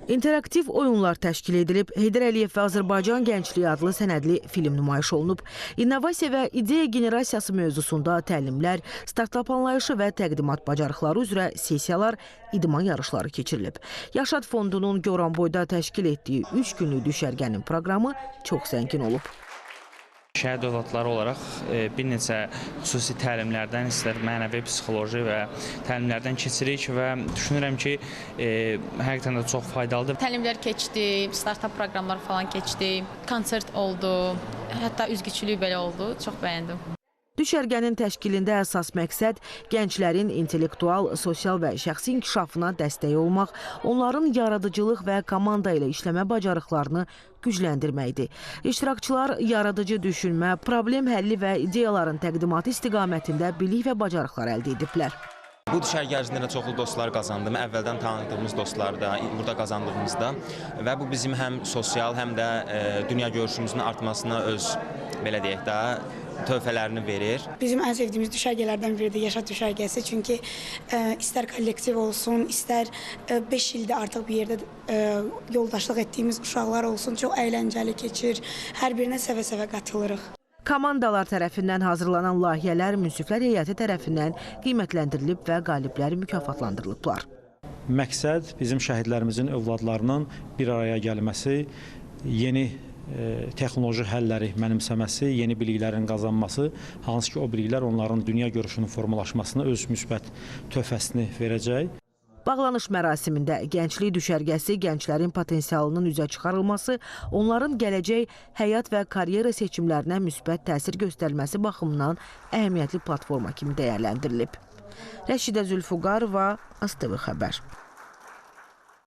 İnteraktiv oyunlar təşkil edilib, Heydər Əliyev və Azərbaycan Gəncliyi adlı sənədli film nümayiş olunub. İnnovasiya və ideya generasiyası mövzusunda təlimlər, startap anlayışı və təqdimat bacarıqları üzrə sessiyalar, idman yarışları keçirilib. Yaşad Fondunun Goranboyda təşkil etdiyi 3 günlük düşərgənin proqramı çox zəngin olub. Şəhid övladları olaraq bir neçə xüsusi təlimlərdən, istər mənəvi, psixoloji və təlimlərdən keçirik və düşünürəm ki, həqiqətən də çox faydalıdır. Təlimlər keçdi, startup proqramlar falan keçdi, konsert oldu, hətta üzgüçülük belə oldu, çox bəyəndim. Düşərgənin təşkilində əsas məqsəd gənclərin intellektual, sosial və şəxsi inkişafına dəstək olmaq, onların yaradıcılıq və komanda ilə işləmə bacarıqlarını gücləndirməkdir. İştirakçılar yaradıcı düşünmə, problem həlli və ideyaların təqdimatı istiqamətində bilik və bacarıqlar əldə ediblər. Bu düşərgə ərzində çoxlu dostlar qazandım. Əvvəldən tanıdığımız dostlar da, burada qazandığımızda və bu bizim həm sosial, həm də dünya görüşümüzün artmasına öz, belə deyək də, töhfələrini verir. Bizim ən sevdiyimiz düşərgələrdən biridir Yaşad düşərgəsi. Çünki istər kollektiv olsun, istər 5 ildə artıq bir yerdə yoldaşlıq etdiyimiz uşaqlar olsun, çox əyləncəli keçir. Hər birinə səvə-səvə qatılırıq. Komandalar tərəfindən hazırlanan layihələr münsiflər heyəti tərəfindən qiymətləndirilib və qalibləri mükafatlandırılıblar. Məqsəd bizim şəhidlərimizin övladlarının bir araya gəlməsi, yeni texnoloji həlləri mənimsəməsi, yeni biliklərin qazanması, hansı ki o biliklər onların dünya görüşünün formalaşmasına öz müsbət töhfəsini verəcək. Bağlanış mərasimində gənclik düşərgəsi gənclərin potensialının üzə çıxarılması, onların gələcək həyat və karyera seçimlərinə müsbət təsir göstərməsi baxımından əhəmiyyətli platforma kimi dəyərləndirilib. Rəşidə Zülfüqarova, ASTV Xəbər.